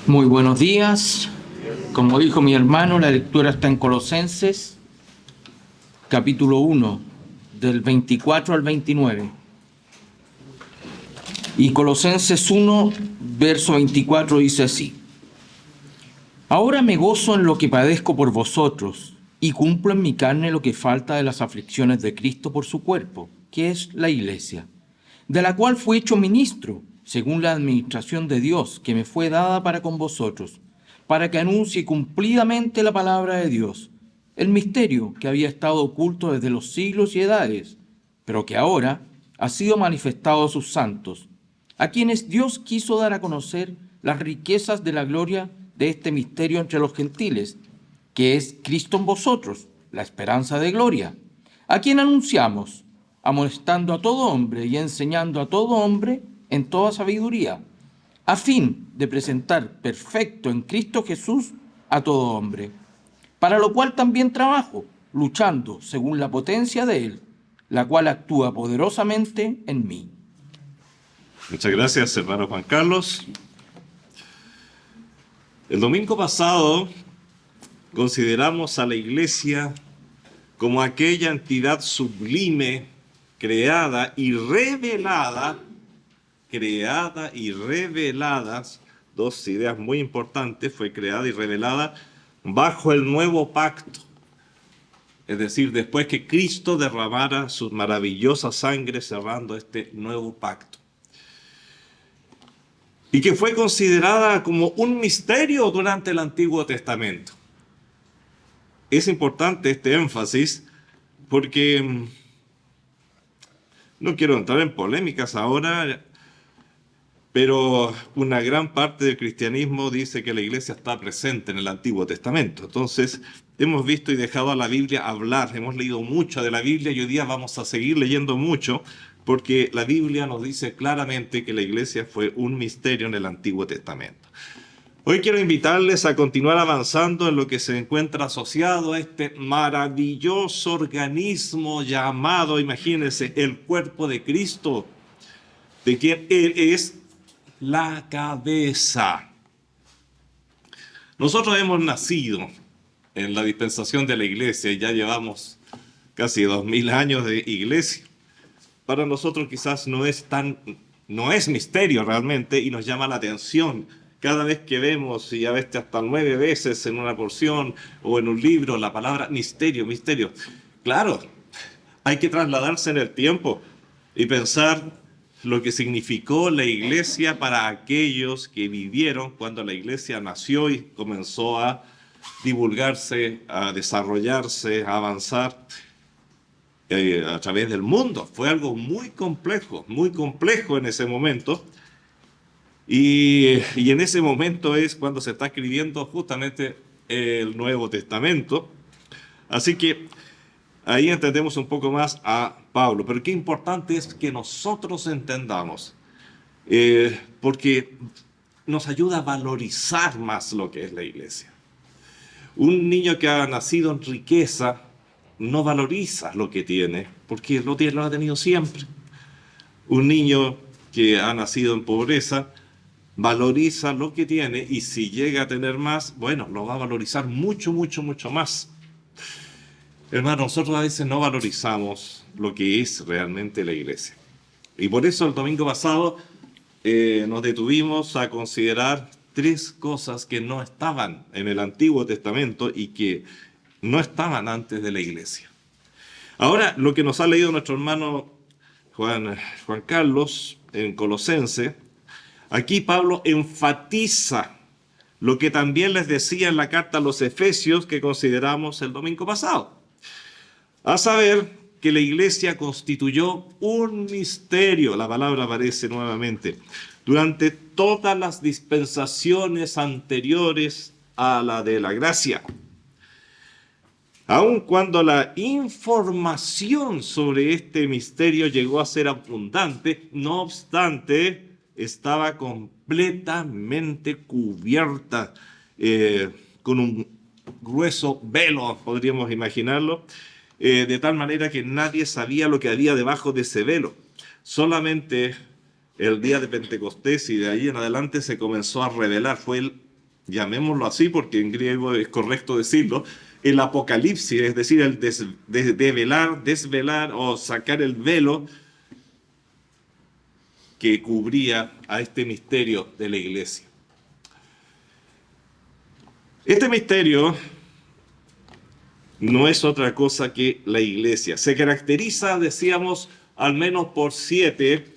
Muy buenos días. Como dijo mi hermano, la lectura está en Colosenses, capítulo 1, del 24 al 29. Y Colosenses 1, verso 24 dice así: Ahora me gozo en lo que padezco por vosotros, y cumplo en mi carne lo que falta de las aflicciones de Cristo por su cuerpo, que es la Iglesia, de la cual fui hecho ministro, según la administración de Dios, que me fue dada para con vosotros, para que anuncie cumplidamente la palabra de Dios, el misterio que había estado oculto desde los siglos y edades, pero que ahora ha sido manifestado a sus santos, a quienes Dios quiso dar a conocer las riquezas de la gloria de este misterio entre los gentiles, que es Cristo en vosotros, la esperanza de gloria, a quien anunciamos, amonestando a todo hombre y enseñando a todo hombre en toda sabiduría, a fin de presentar perfecto en Cristo Jesús a todo hombre, para lo cual también trabajo, luchando según la potencia de Él, la cual actúa poderosamente en mí. Muchas gracias, hermano Juan Carlos. El domingo pasado consideramos a la Iglesia como aquella entidad sublime, creada y revelada, dos ideas muy importantes, fue creada y revelada bajo el nuevo pacto. Es decir, después que Cristo derramara su maravillosa sangre cerrando este nuevo pacto. Y que fue considerada como un misterio durante el Antiguo Testamento. Es importante este énfasis porque no quiero entrar en polémicas ahora, pero una gran parte del cristianismo dice que la iglesia está presente en el Antiguo Testamento. Entonces, hemos visto y dejado a la Biblia hablar, hemos leído mucho de la Biblia y hoy día vamos a seguir leyendo mucho, porque la Biblia nos dice claramente que la iglesia fue un misterio en el Antiguo Testamento. Hoy quiero invitarles a continuar avanzando en lo que se encuentra asociado a este maravilloso organismo llamado, imagínense, el cuerpo de Cristo, de quien Él es la cabeza. Nosotros hemos nacido en la dispensación de la iglesia y ya llevamos casi 2000 años de iglesia. Para nosotros quizás no es misterio realmente y nos llama la atención cada vez que vemos, y a veces hasta 9 veces en una porción o en un libro, la palabra misterio, misterio. Claro, hay que trasladarse en el tiempo y pensar lo que significó la iglesia para aquellos que vivieron cuando la iglesia nació y comenzó a divulgarse, a desarrollarse, a avanzar a través del mundo. Fue algo muy complejo en ese momento. Y en ese momento es cuando se está escribiendo justamente el Nuevo Testamento. Así que ahí entendemos un poco más a Pablo. Pero qué importante es que nosotros entendamos, porque nos ayuda a valorizar más lo que es la iglesia. Un niño que ha nacido en riqueza no valoriza lo que tiene, porque lo ha tenido siempre. Un niño que ha nacido en pobreza valoriza lo que tiene y si llega a tener más, bueno, lo va a valorizar mucho más. Hermano, nosotros a veces no valorizamos lo que es realmente la iglesia. Y por eso el domingo pasado nos detuvimos a considerar 3 cosas que no estaban en el Antiguo Testamento y que no estaban antes de la iglesia. Ahora, lo que nos ha leído nuestro hermano Juan Carlos en Colosense, aquí Pablo enfatiza lo que también les decía en la carta a los Efesios que consideramos el domingo pasado. A saber que la iglesia constituyó un misterio, la palabra aparece nuevamente, durante todas las dispensaciones anteriores a la de la gracia. Aun cuando la información sobre este misterio llegó a ser abundante, no obstante, estaba completamente cubierta con un grueso velo, podríamos imaginarlo, de tal manera que nadie sabía lo que había debajo de ese velo. Solamente el día de Pentecostés, y de ahí en adelante se comenzó a revelar. Fue el, llamémoslo así porque en griego es correcto decirlo, el apocalipsis, es decir, el develar, desvelar o sacar el velo que cubría a este misterio de la iglesia. Este misterio no es otra cosa que la iglesia. Se caracteriza, decíamos, al menos por 7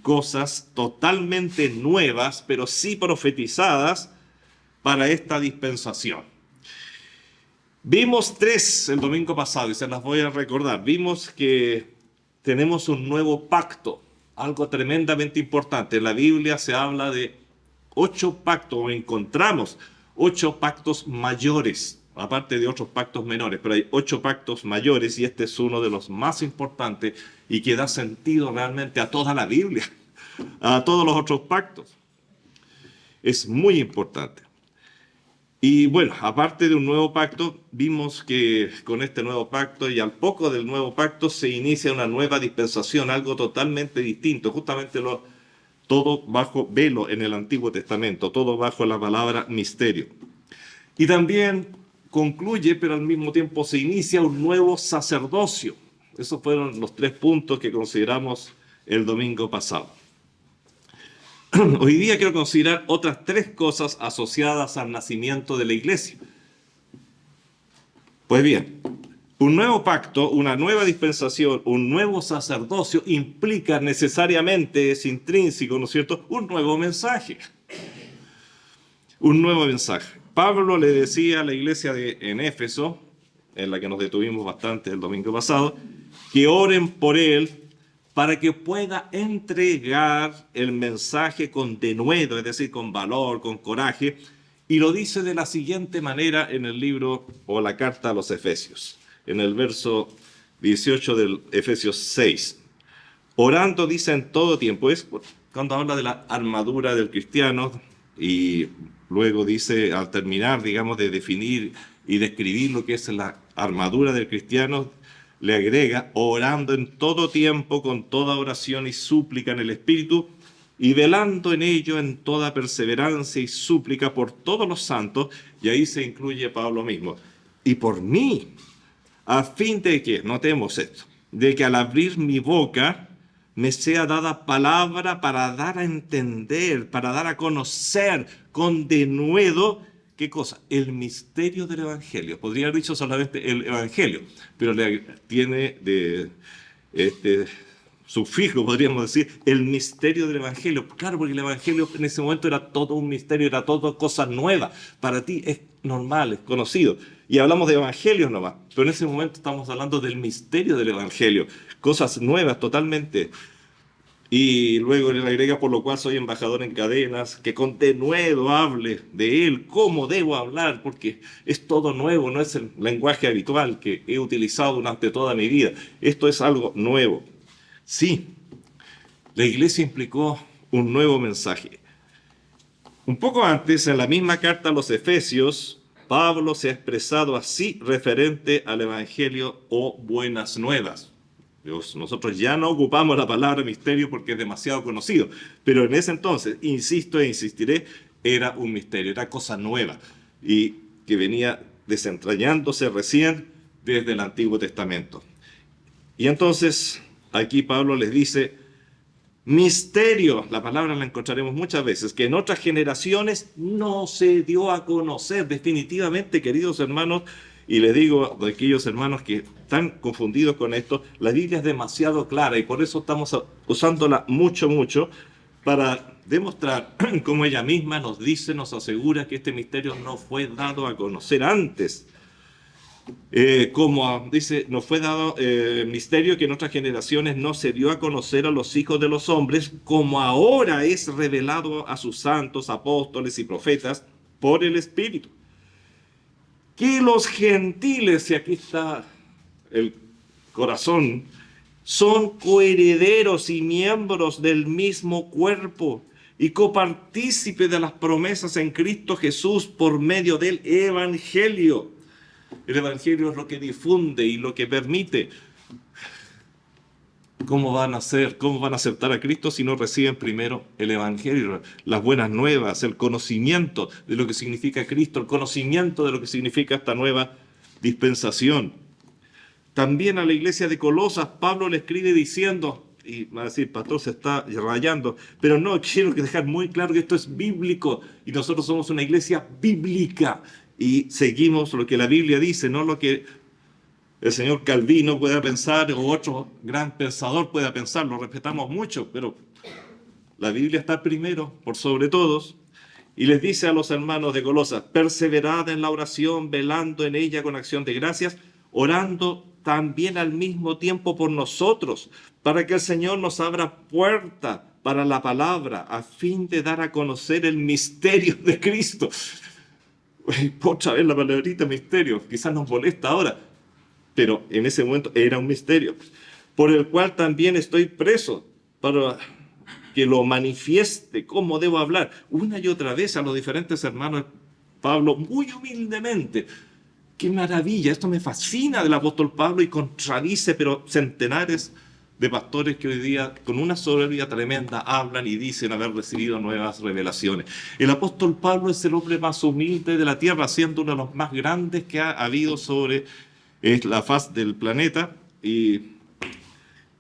cosas totalmente nuevas, pero sí profetizadas para esta dispensación. Vimos 3 el domingo pasado y se las voy a recordar. Vimos que tenemos un nuevo pacto, algo tremendamente importante. En la Biblia se habla de 8 pactos, o encontramos 8 pactos mayores, aparte de otros pactos menores, pero hay 8 pactos mayores y este es uno de los más importantes y que da sentido realmente a toda la Biblia, a todos los otros pactos. Es muy importante. Y bueno, aparte de un nuevo pacto, vimos que con este nuevo pacto y al poco del nuevo pacto se inicia una nueva dispensación, algo totalmente distinto, justamente todo bajo velo en el Antiguo Testamento, todo bajo la palabra misterio. Y también concluye, pero al mismo tiempo se inicia un nuevo sacerdocio. Esos fueron los 3 puntos que consideramos el domingo pasado. Hoy día quiero considerar otras 3 cosas asociadas al nacimiento de la iglesia. Pues bien, un nuevo pacto, una nueva dispensación, un nuevo sacerdocio implica necesariamente, es intrínseco, ¿no es cierto?, un nuevo mensaje. Un nuevo mensaje. Pablo le decía a la iglesia en Éfeso, en la que nos detuvimos bastante el domingo pasado, que oren por él para que pueda entregar el mensaje con denuedo, es decir, con valor, con coraje, y lo dice de la siguiente manera en el libro o la carta a los Efesios, en el verso 18 del Efesios 6. Orando, dice, en todo tiempo, es cuando habla de la armadura del cristiano, y luego dice, al terminar, digamos, de definir y describir lo que es la armadura del cristiano, le agrega, orando en todo tiempo, con toda oración y súplica en el Espíritu, y velando en ello en toda perseverancia y súplica por todos los santos, y ahí se incluye Pablo mismo, y por mí, a fin de que, notemos esto, de que al abrir mi boca me sea dada palabra para dar a entender, para dar a conocer con denuedo, ¿qué cosa? El misterio del Evangelio. Podría haber dicho solamente el Evangelio, pero tiene de sufijo, podríamos decir, el misterio del Evangelio. Claro, porque el Evangelio en ese momento era todo un misterio, era todo cosa nueva. Para ti es normal, es conocido. Y hablamos de evangelios nomás, pero en ese momento estamos hablando del misterio del Evangelio. Cosas nuevas totalmente. Y luego le agrega, por lo cual soy embajador en cadenas, que con denuedo hable de él, cómo debo hablar, porque es todo nuevo, no es el lenguaje habitual que he utilizado durante toda mi vida. Esto es algo nuevo. Sí, la iglesia implicó un nuevo mensaje. Un poco antes, en la misma carta a los Efesios, Pablo se ha expresado así referente al Evangelio o buenas nuevas. Nosotros ya no ocupamos la palabra misterio porque es demasiado conocido, pero en ese entonces, insisto e insistiré, era un misterio, era cosa nueva y que venía desentrañándose recién desde el Antiguo Testamento. Y entonces, aquí Pablo les dice, misterio, la palabra la encontraremos muchas veces, que en otras generaciones no se dio a conocer. Definitivamente, queridos hermanos, y les digo a aquellos hermanos que están confundidos con esto, la Biblia es demasiado clara y por eso estamos usándola mucho para demostrar cómo ella misma nos dice, nos asegura que este misterio no fue dado a conocer antes. Como dice, nos fue dado misterio que en otras generaciones no se dio a conocer a los hijos de los hombres, como ahora es revelado a sus santos, apóstoles y profetas por el Espíritu. Que los gentiles, y aquí está el corazón, son coherederos y miembros del mismo cuerpo y copartícipes de las promesas en Cristo Jesús por medio del Evangelio. El Evangelio es lo que difunde y lo que permite ¿Cómo van a hacer? ¿Cómo van a aceptar a Cristo si no reciben primero el Evangelio, las buenas nuevas, el conocimiento de lo que significa Cristo, el conocimiento de lo que significa esta nueva dispensación? También a la iglesia de Colosas, Pablo le escribe diciendo, y va a decir, pastor, se está rayando, pero no, quiero dejar muy claro que esto es bíblico y nosotros somos una iglesia bíblica y seguimos lo que la Biblia dice, no lo que el señor Calvino pueda pensar o otro gran pensador pueda pensar. Lo respetamos mucho, pero la Biblia está primero, por sobre todos. Y les dice a los hermanos de Colosas, perseverad en la oración, velando en ella con acción de gracias, orando también al mismo tiempo por nosotros, para que el Señor nos abra puerta para la palabra, a fin de dar a conocer el misterio de Cristo. Otra vez la palabrita misterio, quizás nos molesta ahora, pero en ese momento era un misterio, por el cual también estoy preso, para que lo manifieste cómo debo hablar. Una y otra vez a los diferentes hermanos, Pablo, muy humildemente. ¡Qué maravilla! Esto me fascina del apóstol Pablo y contradice, pero centenares de pastores que hoy día, con una soberbia tremenda, hablan y dicen haber recibido nuevas revelaciones. El apóstol Pablo es el hombre más humilde de la tierra, siendo uno de los más grandes que ha habido sobre la faz del planeta y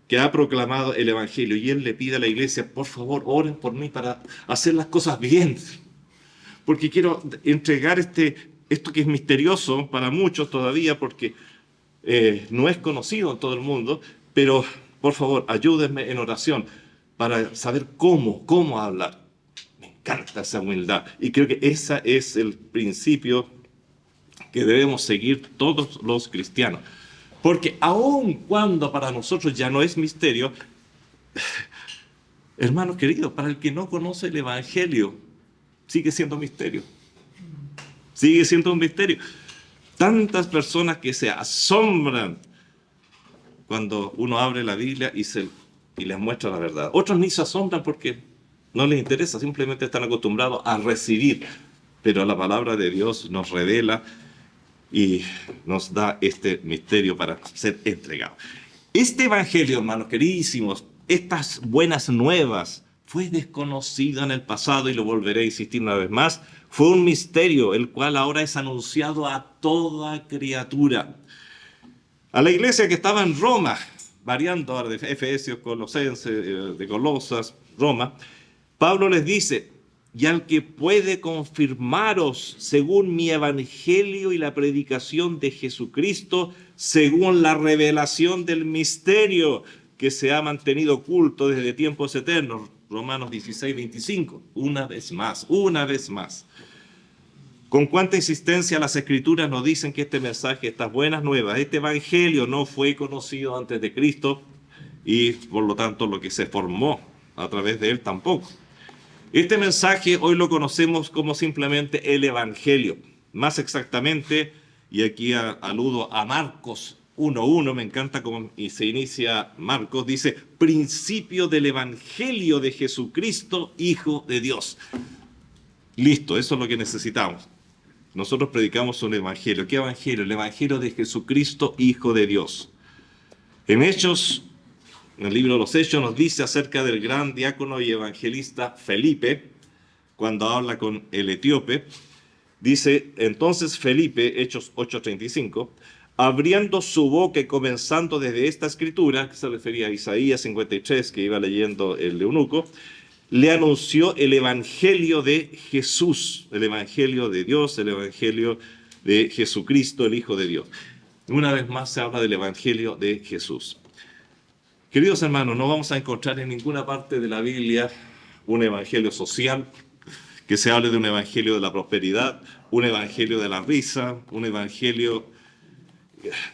que ha proclamado el Evangelio. Y él le pide a la iglesia, por favor, oren por mí para hacer las cosas bien. Porque quiero entregar esto que es misterioso para muchos todavía, porque no es conocido en todo el mundo, pero por favor, ayúdenme en oración para saber cómo hablar. Me encanta esa humildad. Y creo que ese es el principio que debemos seguir todos los cristianos. Porque aun cuando para nosotros ya no es misterio, hermanos queridos, para el que no conoce el Evangelio, sigue siendo misterio. Sigue siendo un misterio. Tantas personas que se asombran cuando uno abre la Biblia y les muestra la verdad. Otros ni se asombran porque no les interesa, simplemente están acostumbrados a recibir. Pero la palabra de Dios nos revela y nos da este misterio para ser entregado. Este evangelio, hermanos queridísimos, estas buenas nuevas, fue desconocido en el pasado y lo volveré a insistir una vez más. Fue un misterio, el cual ahora es anunciado a toda criatura. A la iglesia que estaba en Roma, variando ahora de Efesios, Colosenses, de Colosas, Roma, Pablo les dice, y al que puede confirmaros según mi evangelio y la predicación de Jesucristo, según la revelación del misterio que se ha mantenido oculto desde tiempos eternos. Romanos 16, 25. Una vez más. Con cuánta insistencia las Escrituras nos dicen que este mensaje, estas buenas nuevas, este evangelio no fue conocido antes de Cristo y por lo tanto lo que se formó a través de él tampoco. Este mensaje hoy lo conocemos como simplemente el Evangelio. Más exactamente, y aquí aludo a Marcos 1:1, me encanta cómo se inicia Marcos, dice, principio del Evangelio de Jesucristo, Hijo de Dios. Listo, eso es lo que necesitamos. Nosotros predicamos un evangelio. ¿Qué evangelio? El evangelio de Jesucristo, Hijo de Dios. En Hechos, en el libro de los Hechos, nos dice acerca del gran diácono y evangelista Felipe, cuando habla con el etíope, dice, entonces Felipe, Hechos 8:35, abriendo su boca y comenzando desde esta escritura, que se refería a Isaías 53, que iba leyendo el eunuco, le anunció el evangelio de Jesús, el evangelio de Dios, el evangelio de Jesucristo, el Hijo de Dios. Una vez más se habla del evangelio de Jesús. Queridos hermanos, no vamos a encontrar en ninguna parte de la Biblia un evangelio social, que se hable de un evangelio de la prosperidad, un evangelio de la risa, un evangelio,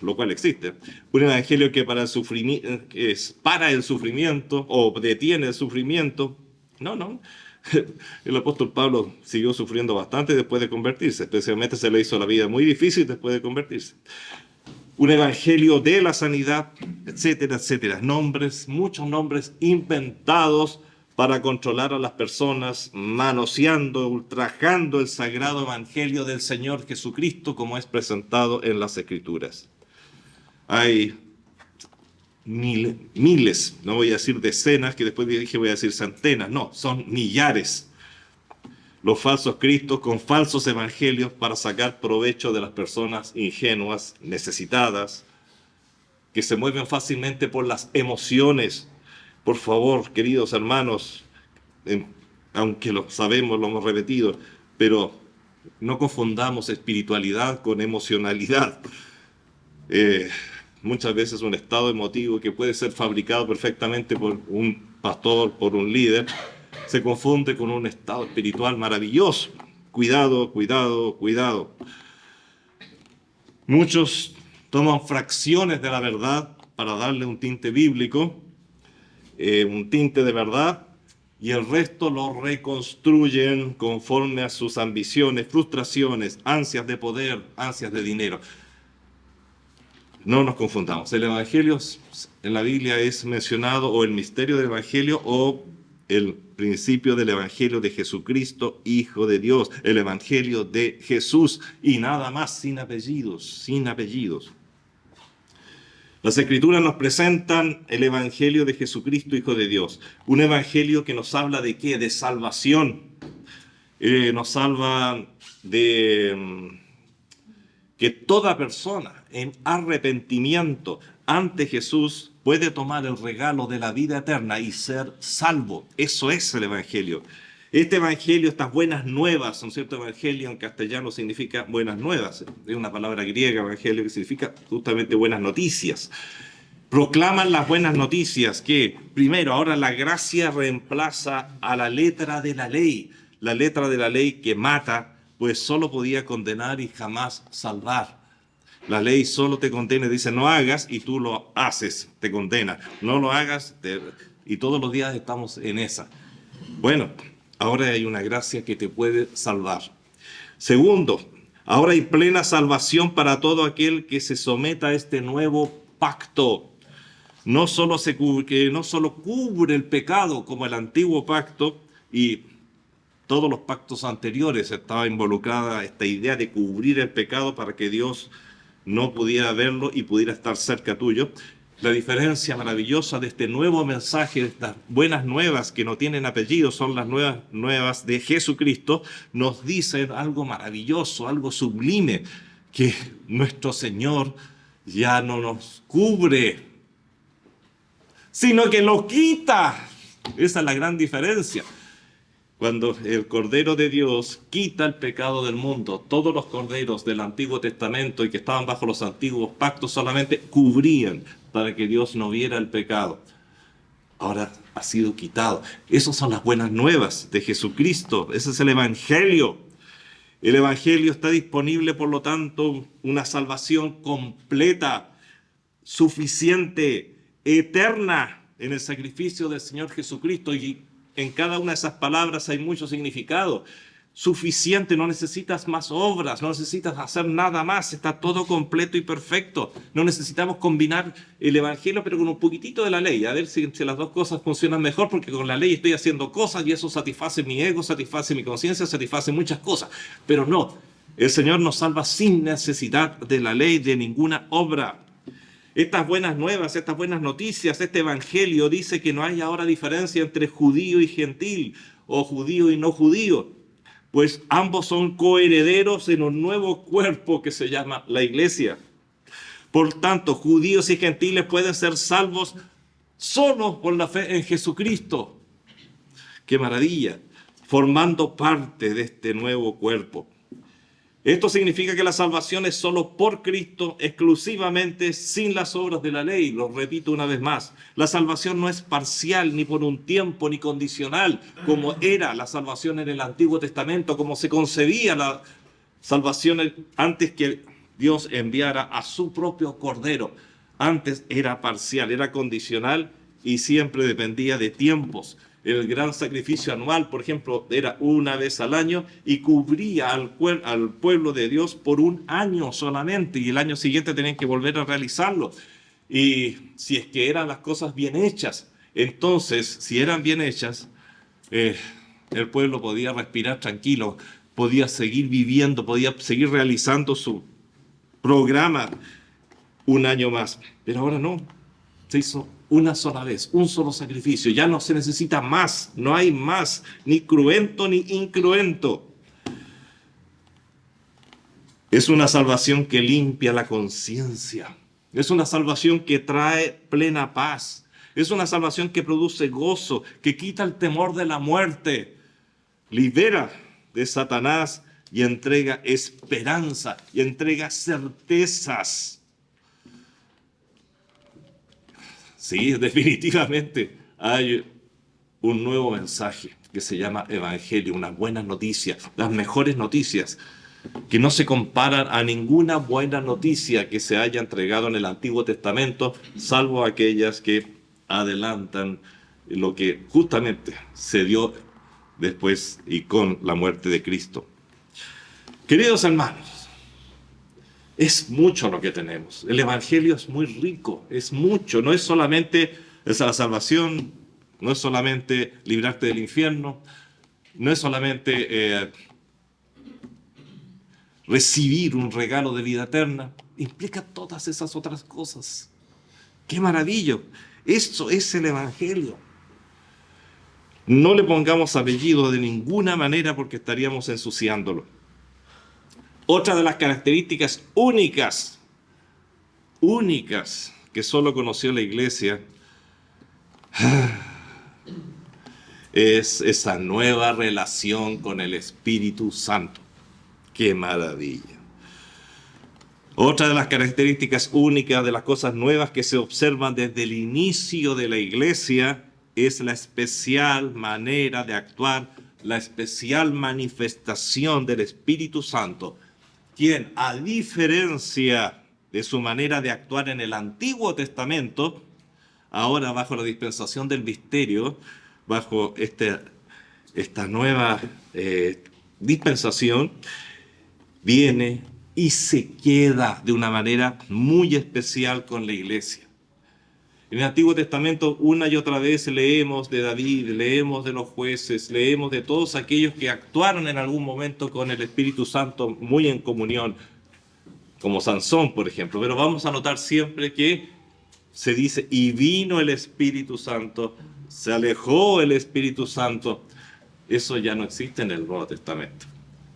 lo cual existe, un evangelio que es para el sufrimiento o detiene el sufrimiento. No. El apóstol Pablo siguió sufriendo bastante después de convertirse, especialmente se le hizo la vida muy difícil después de convertirse. Un evangelio de la sanidad, etcétera, etcétera. Nombres, muchos nombres inventados para controlar a las personas, manoseando, ultrajando el sagrado evangelio del Señor Jesucristo como es presentado en las Escrituras. Hay miles, no voy a decir decenas, que después dije voy a decir centenas, no, son millares. Los falsos cristos con falsos evangelios para sacar provecho de las personas ingenuas, necesitadas, que se mueven fácilmente por las emociones. Por favor, queridos hermanos, aunque lo sabemos, lo hemos repetido, pero no confundamos espiritualidad con emocionalidad. Muchas veces un estado emotivo que puede ser fabricado perfectamente por un pastor, por un líder, se confunde con un estado espiritual maravilloso. Cuidado, cuidado, cuidado. Muchos toman fracciones de la verdad para darle un tinte bíblico, un tinte de verdad, y el resto lo reconstruyen conforme a sus ambiciones, frustraciones, ansias de poder, ansias de dinero. No nos confundamos. El Evangelio en la Biblia es mencionado o el misterio del Evangelio o el principio del Evangelio de Jesucristo, Hijo de Dios, el Evangelio de Jesús y nada más, sin apellidos, sin apellidos. Las Escrituras nos presentan el Evangelio de Jesucristo, Hijo de Dios. Un Evangelio que nos habla de ¿qué? De salvación. Nos habla de que toda persona en arrepentimiento ante Jesús puede tomar el regalo de la vida eterna y ser salvo. Eso es el Evangelio. Este Evangelio, estas buenas nuevas, un cierto Evangelio en castellano significa buenas nuevas. Es una palabra griega, Evangelio, que significa justamente buenas noticias. Proclaman las buenas noticias que, primero, ahora la gracia reemplaza a la letra de la ley. La letra de la ley que mata, pues solo podía condenar y jamás salvar. La ley solo te condena, dice no hagas y tú lo haces, te condena. No lo hagas y todos los días estamos en esa. Bueno, ahora hay una gracia que te puede salvar. Segundo, ahora hay plena salvación para todo aquel que se someta a este nuevo pacto. No solo cubre el pecado como el antiguo pacto y todos los pactos anteriores estaba involucrada esta idea de cubrir el pecado para que Dios no pudiera verlo y pudiera estar cerca tuyo. La diferencia maravillosa de este nuevo mensaje, de estas buenas nuevas que no tienen apellido, son las nuevas de Jesucristo, nos dicen algo maravilloso, algo sublime, que nuestro Señor ya no nos cubre, sino que lo quita. Esa es la gran diferencia. Cuando el Cordero de Dios quita el pecado del mundo, todos los corderos del Antiguo Testamento y que estaban bajo los antiguos pactos solamente cubrían para que Dios no viera el pecado. Ahora ha sido quitado. Esas son las buenas nuevas de Jesucristo. Ese es el Evangelio. El Evangelio está disponible, por lo tanto, una salvación completa, suficiente, eterna en el sacrificio del Señor Jesucristo. Y en cada una de esas palabras hay mucho significado. Suficiente, no necesitas más obras, no necesitas hacer nada más, está todo completo y perfecto. No necesitamos combinar el Evangelio pero con un poquitito de la ley, a ver si las dos cosas funcionan mejor, porque con la ley estoy haciendo cosas y eso satisface mi ego, satisface mi conciencia, satisface muchas cosas. Pero no, el Señor nos salva sin necesidad de la ley, de ninguna obra. Estas buenas nuevas, estas buenas noticias, este Evangelio dice que no hay ahora diferencia entre judío y gentil, o judío y no judío, pues ambos son coherederos en un nuevo cuerpo que se llama la Iglesia. Por tanto, judíos y gentiles pueden ser salvos solo por la fe en Jesucristo. ¡Qué maravilla! Formando parte de este nuevo cuerpo. Esto significa que la salvación es solo por Cristo, exclusivamente, sin las obras de la ley. Lo repito una vez más. La salvación no es parcial, ni por un tiempo, ni condicional, como era la salvación en el Antiguo Testamento, como se concebía la salvación antes que Dios enviara a su propio Cordero. Antes era parcial, era condicional y siempre dependía de tiempos. El gran sacrificio anual, por ejemplo, era una vez al año y cubría al pueblo de Dios por un año solamente, y el año siguiente tenían que volver a realizarlo. Y si es que eran las cosas bien hechas, entonces, si eran bien hechas, el pueblo podía respirar tranquilo, podía seguir viviendo, podía seguir realizando su programa un año más. Pero ahora no. Se hizo una sola vez, un solo sacrificio. Ya no se necesita más, no hay más, ni cruento ni incruento. Es una salvación que limpia la conciencia. Es una salvación que trae plena paz. Es una salvación que produce gozo, que quita el temor de la muerte, libera de Satanás y entrega esperanza y entrega certezas. Sí, definitivamente hay un nuevo mensaje que se llama Evangelio, unas buenas noticias, las mejores noticias, que no se comparan a ninguna buena noticia que se haya entregado en el Antiguo Testamento, salvo aquellas que adelantan lo que justamente se dio después y con la muerte de Cristo. Queridos hermanos, es mucho lo que tenemos. El Evangelio es muy rico, es mucho. No es solamente esa salvación, no es solamente librarte del infierno, no es solamente recibir un regalo de vida eterna. Implica todas esas otras cosas. ¡Qué maravilla! Eso es el Evangelio. No le pongamos apellido de ninguna manera porque estaríamos ensuciándolo. Otra de las características únicas que solo conoció la iglesia es esa nueva relación con el Espíritu Santo. ¡Qué maravilla! Otra de las características únicas de las cosas nuevas que se observan desde el inicio de la iglesia es la especial manera de actuar, la especial manifestación del Espíritu Santo, quien, a diferencia de su manera de actuar en el Antiguo Testamento, ahora bajo la dispensación del misterio, bajo esta nueva dispensación, viene y se queda de una manera muy especial con la iglesia. En el Antiguo Testamento una y otra vez leemos de David, leemos de los jueces, leemos de todos aquellos que actuaron en algún momento con el Espíritu Santo muy en comunión, como Sansón, por ejemplo. Pero vamos a notar siempre que se dice, y vino el Espíritu Santo, se alejó el Espíritu Santo. Eso ya no existe en el Nuevo Testamento.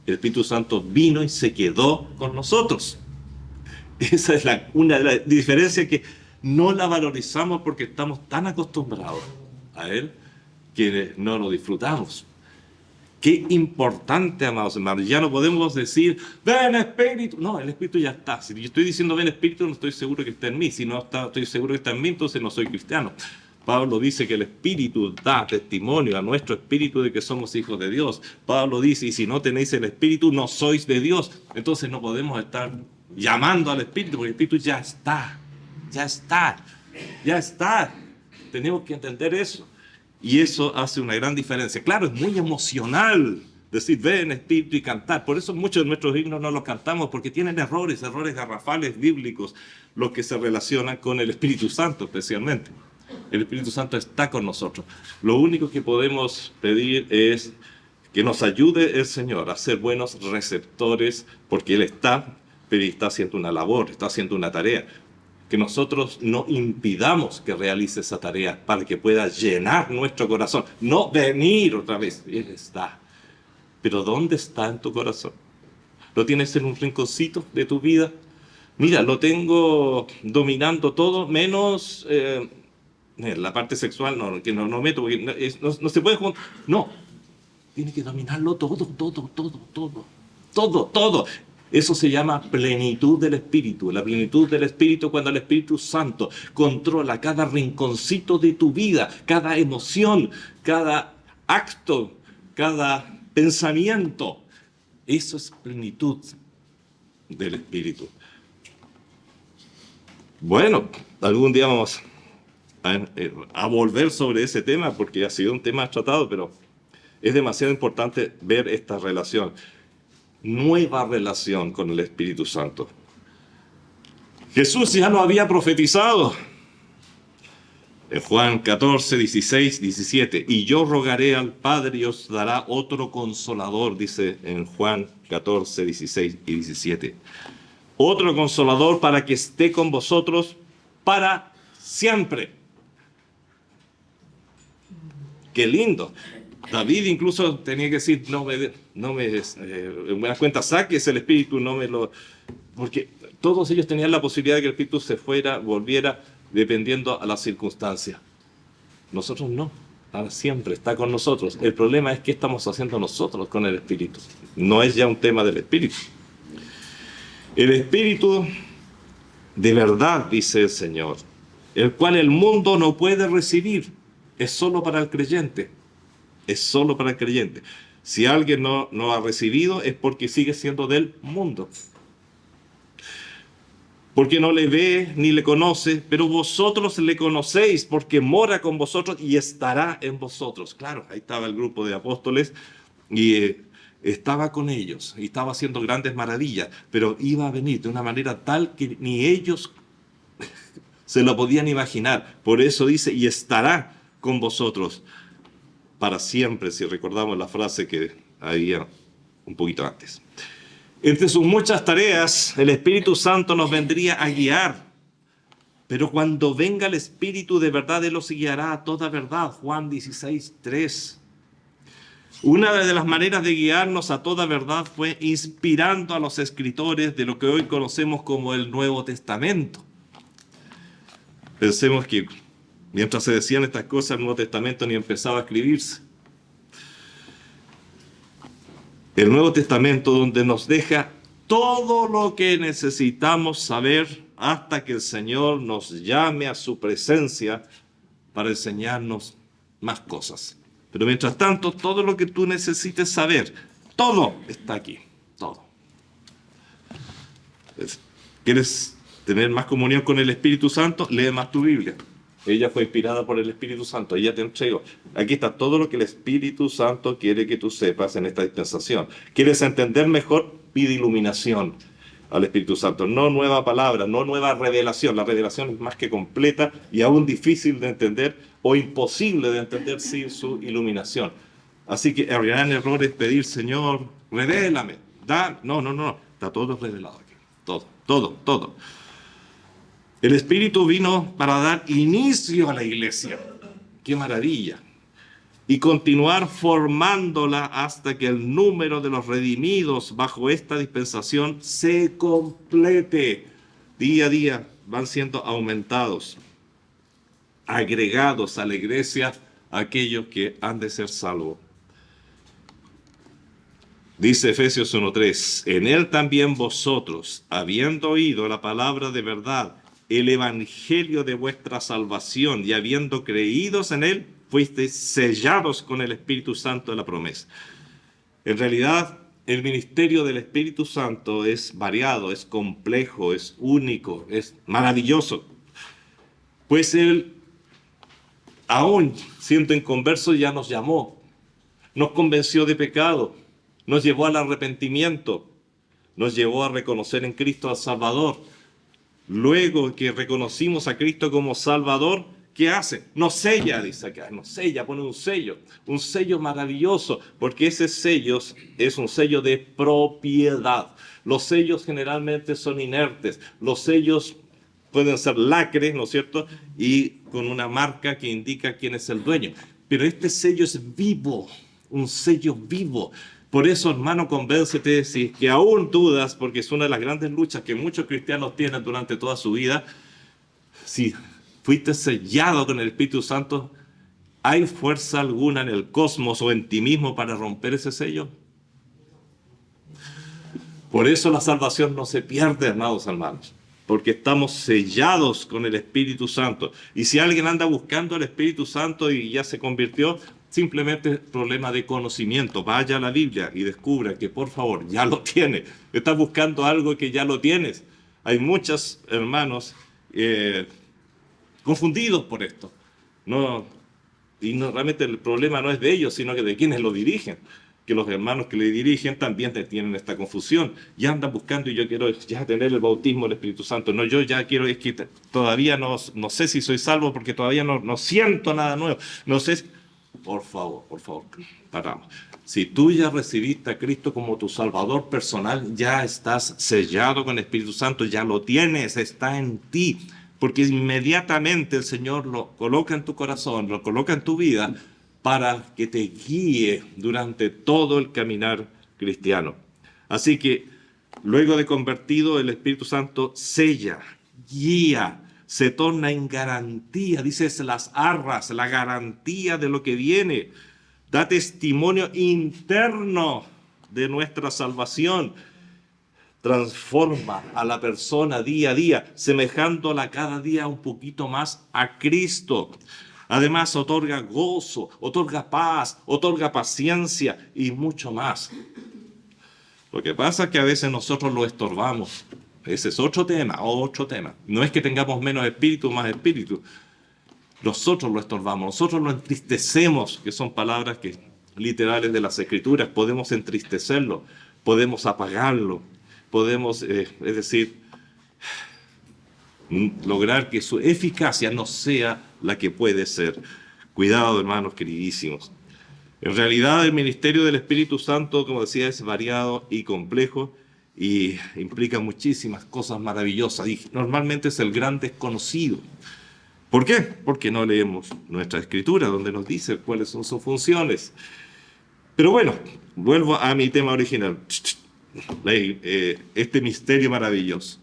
El Espíritu Santo vino y se quedó con nosotros. Esa es una de las diferencias que no la valorizamos porque estamos tan acostumbrados a Él que no lo disfrutamos. Qué importante, amados hermanos. Ya no podemos decir, ven Espíritu. No, el Espíritu ya está. Si yo estoy diciendo ven Espíritu, no estoy seguro que está en mí. Si no estoy seguro que está en mí, entonces no soy cristiano. Pablo dice que el Espíritu da testimonio a nuestro espíritu de que somos hijos de Dios. Pablo dice, y si no tenéis el Espíritu, no sois de Dios. Entonces no podemos estar llamando al Espíritu, porque el Espíritu ya está. Ya está. Ya está. Tenemos que entender eso. Y eso hace una gran diferencia. Claro, es muy emocional decir, ven Espíritu y cantar. Por eso muchos de nuestros himnos no los cantamos, porque tienen errores garrafales bíblicos, los que se relacionan con el Espíritu Santo especialmente. El Espíritu Santo está con nosotros. Lo único que podemos pedir es que nos ayude el Señor a ser buenos receptores, porque Él está, pero está haciendo una labor, está haciendo una tarea. Que nosotros no impidamos que realice esa tarea para que pueda llenar nuestro corazón. No venir otra vez. Él está. Pero ¿dónde está en tu corazón? ¿Lo tienes en un rinconcito de tu vida? Mira, lo tengo dominando todo, menos la parte sexual, que no meto, porque no se puede juntar. No, tiene que dominarlo todo. Eso se llama plenitud del Espíritu. La plenitud del Espíritu cuando el Espíritu Santo controla cada rinconcito de tu vida, cada emoción, cada acto, cada pensamiento. Eso es plenitud del Espíritu. Bueno, algún día vamos a volver sobre ese tema porque ha sido un tema tratado, pero es demasiado importante ver esta relación. Nueva relación con el Espíritu Santo. Jesús ya lo había profetizado en Juan 14, 16, 17. Y yo rogaré al Padre y os dará otro consolador, dice en Juan 14, 16 y 17. Otro consolador para que esté con vosotros para siempre. Qué lindo. David incluso tenía que decir, en buenas cuentas, saques el espíritu, no me lo... Porque todos ellos tenían la posibilidad de que el espíritu se fuera, volviera, dependiendo a las circunstancias. Nosotros no, para siempre, está con nosotros. El problema es qué estamos haciendo nosotros con el espíritu. No es ya un tema del espíritu. El espíritu de verdad, dice el Señor, el cual el mundo no puede recibir, es solo para el creyente. Es solo para el creyente. Si alguien no ha recibido, es porque sigue siendo del mundo. Porque no le ve ni le conoce, pero vosotros le conocéis, porque mora con vosotros y estará en vosotros. Claro, ahí estaba el grupo de apóstoles y estaba con ellos y estaba haciendo grandes maravillas, pero iba a venir de una manera tal que ni ellos se lo podían imaginar. Por eso dice, y estará con vosotros para siempre, si recordamos la frase que había un poquito antes. Entre sus muchas tareas, el Espíritu Santo nos vendría a guiar. Pero cuando venga el Espíritu de verdad, Él los guiará a toda verdad. Juan 16:3. Una de las maneras de guiarnos a toda verdad fue inspirando a los escritores de lo que hoy conocemos como el Nuevo Testamento. Pensemos que mientras se decían estas cosas, el Nuevo Testamento ni empezaba a escribirse. El Nuevo Testamento donde nos deja todo lo que necesitamos saber hasta que el Señor nos llame a su presencia para enseñarnos más cosas. Pero mientras tanto, todo lo que tú necesites saber, todo está aquí, todo. ¿Quieres tener más comunión con el Espíritu Santo? Lee más tu Biblia. Ella fue inspirada por el Espíritu Santo. Ella te entregó. Aquí está todo lo que el Espíritu Santo quiere que tú sepas en esta dispensación. ¿Quieres entender mejor? Pide iluminación al Espíritu Santo. No nueva palabra, no nueva revelación. La revelación es más que completa y aún difícil de entender o imposible de entender sin su iluminación. Así que el gran error es pedir, Señor, revélame. No. Está todo revelado aquí. Todo. El Espíritu vino para dar inicio a la iglesia. ¡Qué maravilla! Y continuar formándola hasta que el número de los redimidos bajo esta dispensación se complete. Día a día van siendo aumentados, agregados a la iglesia aquellos que han de ser salvos. Dice Efesios 1:3, en él también vosotros, habiendo oído la palabra de verdad, el evangelio de vuestra salvación, y habiendo creídos en él, fuisteis sellados con el Espíritu Santo de la promesa. En realidad, el ministerio del Espíritu Santo es variado, es complejo, es único, es maravilloso. Pues él, aún siendo inconverso, ya nos llamó, nos convenció de pecado, nos llevó al arrepentimiento, nos llevó a reconocer en Cristo al Salvador. Luego que reconocimos a Cristo como Salvador, ¿qué hace? Nos sella, dice acá, nos sella, pone un sello maravilloso, porque ese sello es un sello de propiedad. Los sellos generalmente son inertes, los sellos pueden ser lacres, ¿no es cierto? Y con una marca que indica quién es el dueño. Pero este sello es vivo, un sello vivo. Por eso, hermano, convéncete si que aún dudas, porque es una de las grandes luchas que muchos cristianos tienen durante toda su vida. Si fuiste sellado con el Espíritu Santo, ¿hay fuerza alguna en el cosmos o en ti mismo para romper ese sello? Por eso la salvación no se pierde, hermanos, porque estamos sellados con el Espíritu Santo. Y si alguien anda buscando el Espíritu Santo y ya se convirtió, simplemente es problema de conocimiento. Vaya a la Biblia y descubra que, por favor, ya lo tiene. Estás buscando algo que ya lo tienes. Hay muchos hermanos confundidos por esto. Realmente el problema no es de ellos, sino que de quienes lo dirigen. Que los hermanos que le dirigen también tienen esta confusión. Ya andan buscando y yo quiero ya tener el bautismo del Espíritu Santo. No, yo ya quiero, es que todavía no sé si soy salvo porque todavía no siento nada nuevo. No sé. Por favor, paramos. Si tú ya recibiste a Cristo como tu Salvador personal, ya estás sellado con el Espíritu Santo, ya lo tienes, está en ti. porque inmediatamente el Señor lo coloca en tu corazón, lo coloca en tu vida para que te guíe durante todo el caminar cristiano. Así que luego de convertido, el Espíritu Santo sella, guía, se torna en garantía, dices las arras, la garantía de lo que viene. Da testimonio interno de nuestra salvación. Transforma a la persona día a día, semejándola cada día un poquito más a Cristo. Además, otorga gozo, otorga paz, otorga paciencia y mucho más. Lo que pasa es que a veces nosotros lo estorbamos. Ese es otro tema, otro tema. No es que tengamos menos espíritu, más espíritu. Nosotros lo estorbamos, nosotros lo entristecemos, que son palabras que, literales de las Escrituras. Podemos entristecerlo, podemos apagarlo, podemos, es decir, lograr que su eficacia no sea la que puede ser. Cuidado, hermanos queridísimos. En realidad, el ministerio del Espíritu Santo, como decía, es variado y complejo y implica muchísimas cosas maravillosas y normalmente es el gran desconocido. ¿Por qué? Porque no leemos nuestra Escritura, donde nos dice cuáles son sus funciones. Pero bueno, vuelvo a mi tema original. Este misterio maravilloso.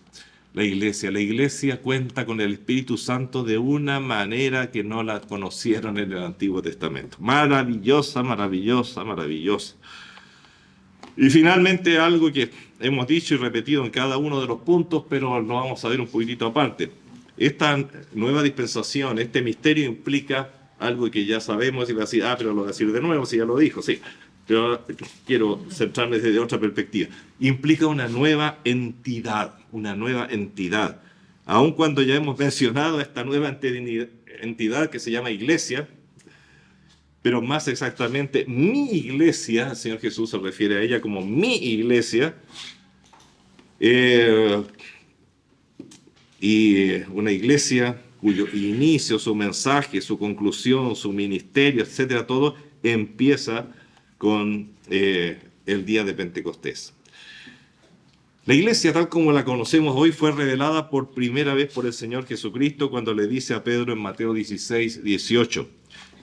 La iglesia cuenta con el Espíritu Santo de una manera que no la conocieron en el Antiguo Testamento. Maravillosa, maravillosa, maravillosa. Y finalmente algo que hemos dicho y repetido en cada uno de los puntos, pero lo vamos a ver un poquitito aparte. Esta nueva dispensación, este misterio implica algo que ya sabemos y va a decir, pero lo voy a decir de nuevo, si ya lo dijo, sí. Pero quiero centrarme desde otra perspectiva. Implica una nueva entidad, Aun cuando ya hemos mencionado esta nueva entidad que se llama iglesia, pero más exactamente mi iglesia, el Señor Jesús se refiere a ella como mi iglesia, y una iglesia cuyo inicio, su mensaje, su conclusión, su ministerio, etcétera, todo empieza con el día de Pentecostés. La iglesia, tal como la conocemos hoy, fue revelada por primera vez por el Señor Jesucristo cuando le dice a Pedro en Mateo 16, 18,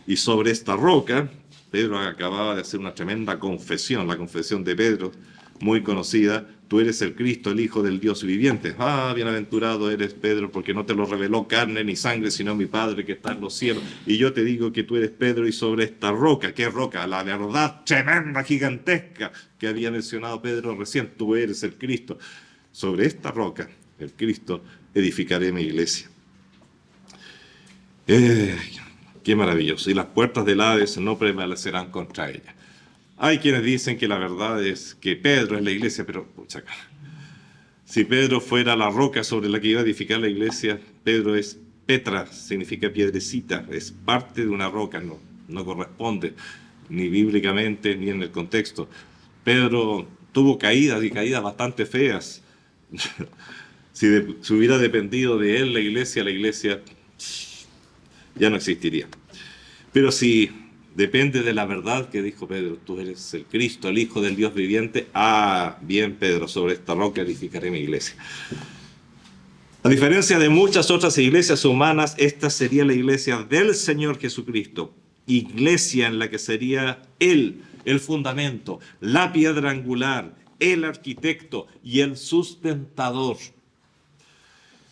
y sobre esta roca, Pedro acababa de hacer una tremenda confesión, la confesión de Pedro, muy conocida, tú eres el Cristo, el Hijo del Dios viviente. Bienaventurado eres, Pedro, porque no te lo reveló carne ni sangre, sino mi Padre que está en los cielos. Y yo te digo que tú eres Pedro, y sobre esta roca, ¿qué roca? La verdad tremenda, gigantesca, que había mencionado Pedro recién, tú eres el Cristo. Sobre esta roca, el Cristo, edificaré mi iglesia. Qué maravilloso. Y las puertas del Hades no prevalecerán contra ella. Hay quienes dicen que la verdad es que Pedro es la iglesia, pero pucha, si Pedro fuera la roca sobre la que iba a edificar la iglesia, Pedro es Petra, significa piedrecita, es parte de una roca, no corresponde ni bíblicamente ni en el contexto. Pedro tuvo caídas y caídas bastante feas. Si hubiera dependido de él la iglesia ya no existiría. Pero si depende de la verdad que dijo Pedro, tú eres el Cristo, el Hijo del Dios viviente, bien, Pedro, sobre esta roca edificaré mi iglesia. A diferencia de muchas otras iglesias humanas, esta sería la iglesia del Señor Jesucristo, iglesia en la que sería Él el fundamento, la piedra angular, el arquitecto y el sustentador.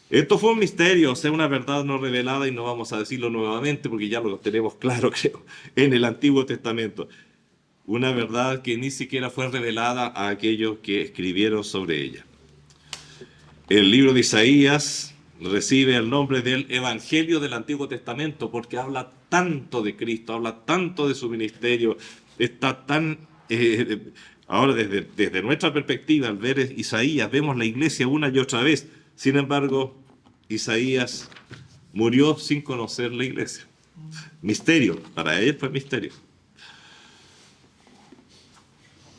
Esto fue un misterio, o sea, una verdad no revelada, y no vamos a decirlo nuevamente porque ya lo tenemos claro, creo, en el Antiguo Testamento. Una verdad que ni siquiera fue revelada a aquellos que escribieron sobre ella. El libro de Isaías recibe el nombre del Evangelio del Antiguo Testamento porque habla tanto de Cristo, habla tanto de su ministerio, está tan... ahora, desde nuestra perspectiva, al ver Isaías, vemos la iglesia una y otra vez. Sin embargo, Isaías murió sin conocer la iglesia. Misterio, para él fue misterio.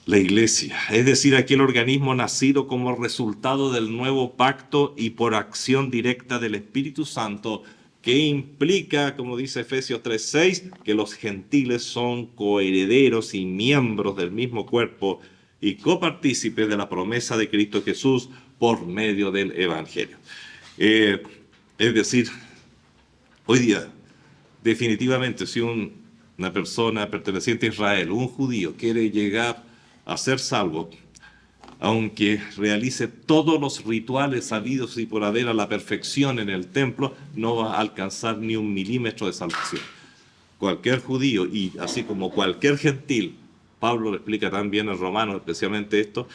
La iglesia, es decir, aquel organismo nacido como resultado del nuevo pacto y por acción directa del Espíritu Santo, que implica, como dice Efesios 3:6, que los gentiles son coherederos y miembros del mismo cuerpo y copartícipes de la promesa de Cristo Jesús por medio del Evangelio. Es decir, hoy día, definitivamente, si una persona perteneciente a Israel, un judío, quiere llegar a ser salvo, aunque realice todos los rituales habidos y por haber a la perfección en el templo, no va a alcanzar ni un milímetro de salvación. Cualquier judío, y así como cualquier gentil, Pablo lo explica también en Romanos, especialmente esto,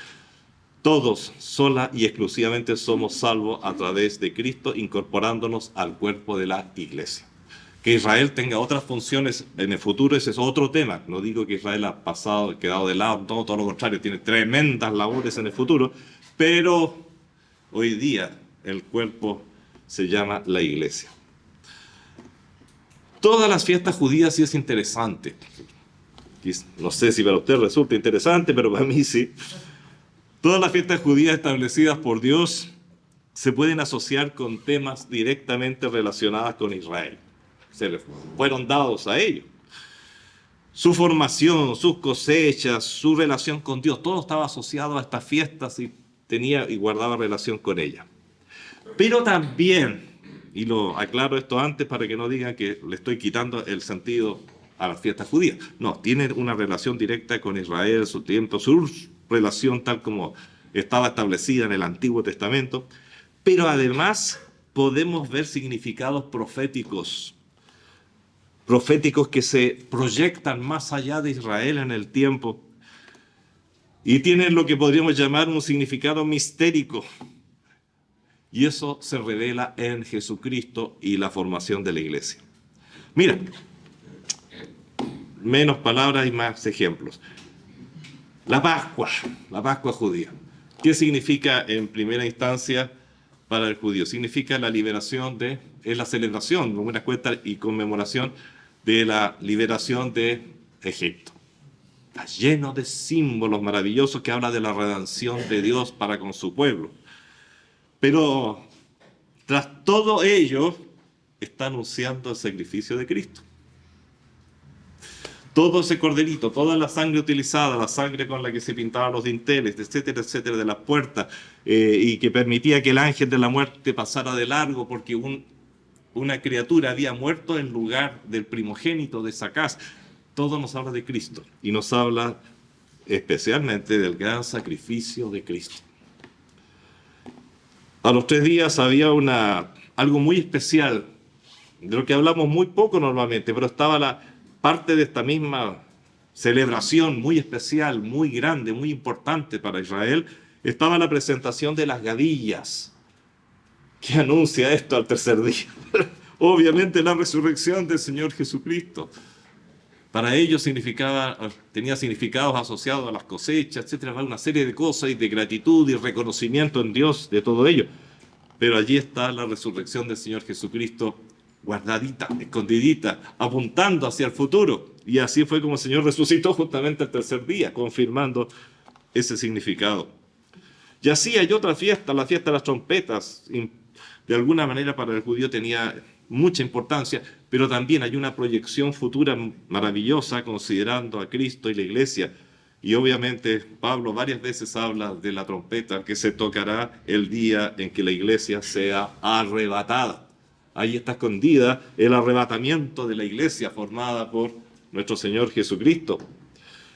todos sola y exclusivamente somos salvos a través de Cristo, incorporándonos al cuerpo de la iglesia. Que Israel tenga otras funciones en el futuro, ese es otro tema. No digo que Israel ha pasado, quedado de lado, todo lo contrario, tiene tremendas labores en el futuro, pero hoy día el cuerpo se llama la iglesia. Todas las fiestas judías sí es interesante. No sé si para usted resulta interesante, pero para mí sí. Todas las fiestas judías establecidas por Dios se pueden asociar con temas directamente relacionados con Israel. Se les fueron dados a ellos. Su formación, sus cosechas, su relación con Dios, todo estaba asociado a estas fiestas y tenía y guardaba relación con ellas. Pero también, y lo aclaro esto antes para que no digan que le estoy quitando el sentido a las fiestas judías. No, tienen una relación directa con Israel, su tiempo, su relación tal como estaba establecida en el Antiguo Testamento. Pero además podemos ver significados proféticos que se proyectan más allá de Israel en el tiempo y tienen lo que podríamos llamar un significado mistérico. Y eso se revela en Jesucristo y la formación de la iglesia. Mira, menos palabras y más ejemplos. La Pascua judía. ¿Qué significa en primera instancia para el judío? Significa la liberación es la celebración, como una cuenta y conmemoración de la liberación de Egipto. Está lleno de símbolos maravillosos que habla de la redención de Dios para con su pueblo. Pero tras todo ello está anunciando el sacrificio de Cristo. Todo ese corderito, toda la sangre utilizada, la sangre con la que se pintaban los dinteles, etcétera, etcétera, de las puertas, y que permitía que el ángel de la muerte pasara de largo porque una criatura había muerto en lugar del primogénito de esa casa. Todo nos habla de Cristo y nos habla especialmente del gran sacrificio de Cristo. A los 3 días había algo muy especial, de lo que hablamos muy poco normalmente, pero estaba la parte de esta misma celebración muy especial, muy grande, muy importante para Israel, estaba la presentación de las gavillas. ¿Qué anuncia esto al tercer día? Obviamente la resurrección del Señor Jesucristo. Para ellos tenía significados asociados a las cosechas, etcétera, una serie de cosas y de gratitud y reconocimiento en Dios de todo ello. Pero allí está la resurrección del Señor Jesucristo guardadita, escondidita, apuntando hacia el futuro. Y así fue como el Señor resucitó justamente el tercer día, confirmando ese significado. Y así hay otra fiesta, la fiesta de las trompetas. De alguna manera para el judío tenía mucha importancia, pero también hay una proyección futura maravillosa considerando a Cristo y la iglesia. Y obviamente Pablo varias veces habla de la trompeta que se tocará el día en que la iglesia sea arrebatada. Ahí está escondida el arrebatamiento de la iglesia formada por nuestro Señor Jesucristo.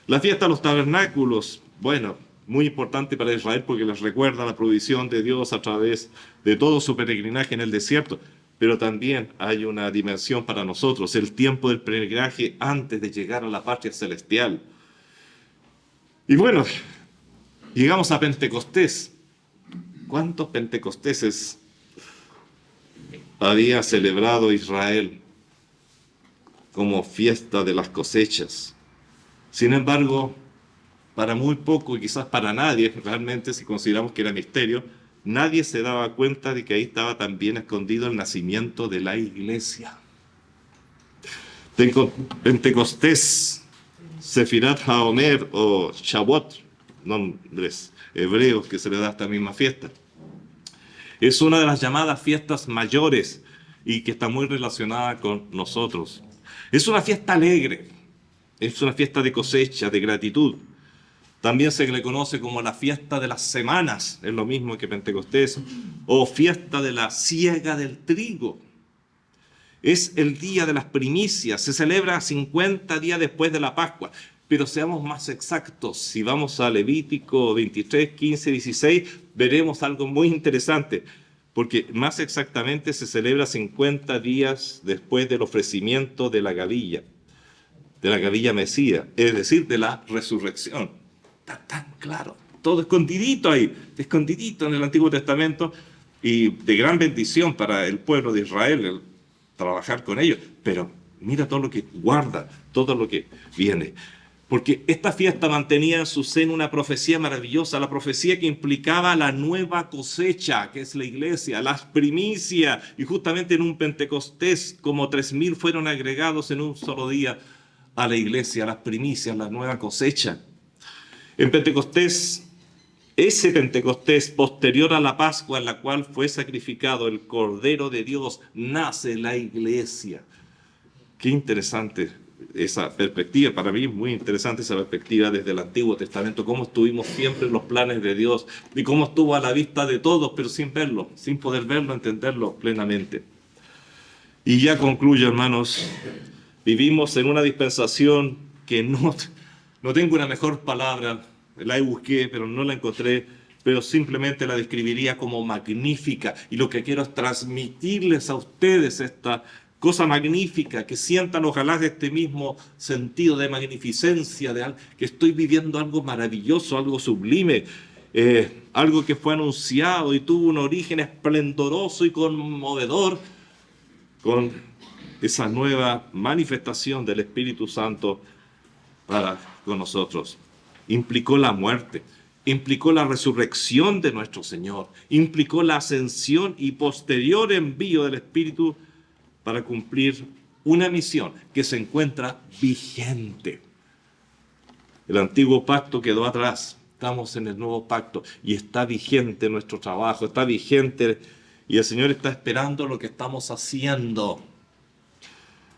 La fiesta de los tabernáculos, bueno, muy importante para Israel porque les recuerda la provisión de Dios a través de todo su peregrinaje en el desierto. Pero también hay una dimensión para nosotros, el tiempo del peregrinaje antes de llegar a la patria celestial. Y bueno, llegamos a Pentecostés. ¿Cuántos pentecosteses había celebrado Israel como fiesta de las cosechas? Sin embargo, para muy poco y quizás para nadie, realmente si consideramos que era misterio, nadie se daba cuenta de que ahí estaba también escondido el nacimiento de la iglesia. Pentecostés, Sefirat HaOmer o Shavuot, nombres hebreos que se le da a esta misma fiesta. Es una de las llamadas fiestas mayores y que está muy relacionada con nosotros. Es una fiesta alegre, es una fiesta de cosecha, de gratitud. También se le conoce como la fiesta de las semanas, es lo mismo que Pentecostés, o fiesta de la siega del trigo. Es el día de las primicias, se celebra 50 días después de la Pascua. Pero seamos más exactos, si vamos a Levítico 23, 15, 16, veremos algo muy interesante, porque más exactamente se celebra 50 días después del ofrecimiento de la gavilla Mesías, es decir, de la resurrección. Está tan claro, todo escondidito ahí, escondidito en el Antiguo Testamento, y de gran bendición para el pueblo de Israel el trabajar con ellos. Pero mira todo lo que guarda, todo lo que viene. Porque esta fiesta mantenía en su seno una profecía maravillosa, la profecía que implicaba la nueva cosecha, que es la iglesia, las primicias, y justamente en un Pentecostés como 3.000 fueron agregados en un solo día a la iglesia, las primicias, la nueva cosecha. En Pentecostés, ese Pentecostés posterior a la Pascua en la cual fue sacrificado el Cordero de Dios, nace la iglesia. Qué interesante esa perspectiva, para mí es muy interesante esa perspectiva desde el Antiguo Testamento, cómo estuvimos siempre en los planes de Dios y cómo estuvo a la vista de todos, pero sin verlo, sin poder verlo, entenderlo plenamente. Y ya concluyo, hermanos, vivimos en una dispensación que no tengo una mejor palabra, la busqué, pero no la encontré, pero simplemente la describiría como magnífica. Y lo que quiero es transmitirles a ustedes esta cosa magnífica, que sientan ojalá este mismo sentido de magnificencia, que estoy viviendo algo maravilloso, algo sublime, algo que fue anunciado y tuvo un origen esplendoroso y conmovedor con esa nueva manifestación del Espíritu Santo con nosotros. Implicó la muerte, implicó la resurrección de nuestro Señor, implicó la ascensión y posterior envío del Espíritu para cumplir una misión que se encuentra vigente. El antiguo pacto quedó atrás, estamos en el nuevo pacto y está vigente nuestro trabajo, está vigente y el Señor está esperando lo que estamos haciendo.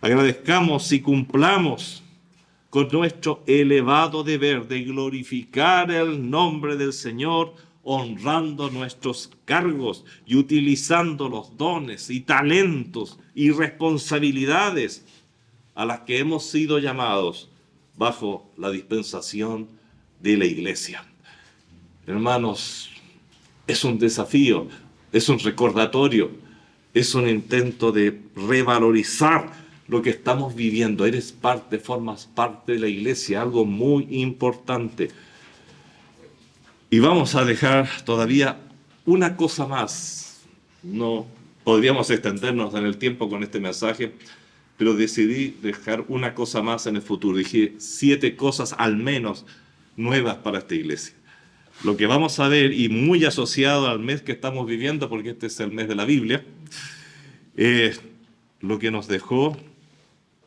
Agradezcamos y cumplamos con nuestro elevado deber de glorificar el nombre del Señor, honrando nuestros cargos y utilizando los dones y talentos y responsabilidades a las que hemos sido llamados bajo la dispensación de la iglesia. Hermanos, es un desafío, es un recordatorio, es un intento de revalorizar lo que estamos viviendo. Eres parte, formas parte de la iglesia, algo muy importante. Y vamos a dejar todavía una cosa más. No podríamos extendernos en el tiempo con este mensaje, pero decidí dejar una cosa más en el futuro. Dije 7 cosas al menos nuevas para esta iglesia. Lo que vamos a ver, y muy asociado al mes que estamos viviendo, porque este es el mes de la Biblia, lo que nos dejó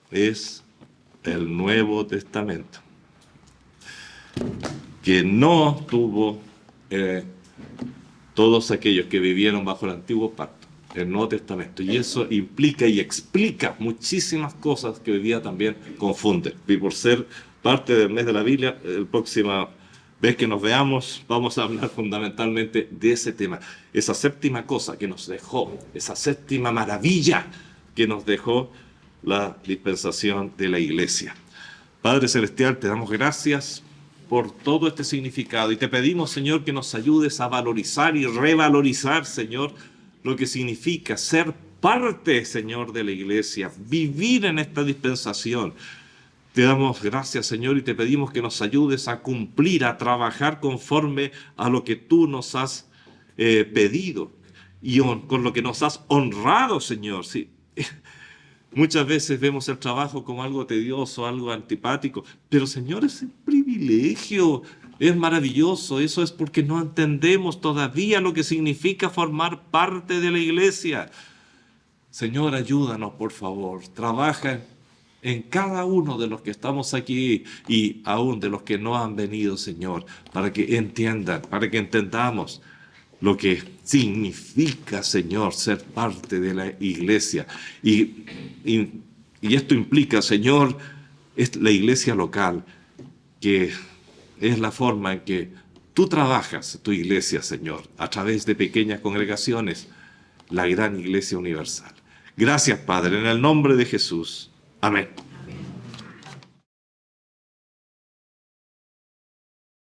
es el Nuevo Testamento, que no tuvo todos aquellos que vivieron bajo el Antiguo Pacto, el Nuevo Testamento. Y eso implica y explica muchísimas cosas que hoy día también confunden. Y por ser parte del mes de la Biblia, la próxima vez que nos veamos vamos a hablar fundamentalmente de ese tema. Esa séptima cosa que nos dejó, esa séptima maravilla que nos dejó la dispensación de la iglesia. Padre Celestial, te damos gracias por todo este significado y te pedimos, Señor, que nos ayudes a valorizar y revalorizar, Señor, lo que significa ser parte, Señor, de la iglesia, vivir en esta dispensación. Te damos gracias, Señor, y te pedimos que nos ayudes a cumplir, a trabajar conforme a lo que tú nos has pedido y con lo que nos has honrado, Señor. Sí. Muchas veces vemos el trabajo como algo tedioso, algo antipático, pero Señor, es un privilegio, es maravilloso. Eso es porque no entendemos todavía lo que significa formar parte de la iglesia. Señor, ayúdanos, por favor. Trabaja en cada uno de los que estamos aquí y aún de los que no han venido, Señor, para que entiendan, para que entendamos lo que significa, Señor, ser parte de la iglesia. Y esto implica, Señor, es la iglesia local, que es la forma en que tú trabajas tu iglesia, Señor, a través de pequeñas congregaciones, la gran iglesia universal. Gracias, Padre, en el nombre de Jesús. Amén.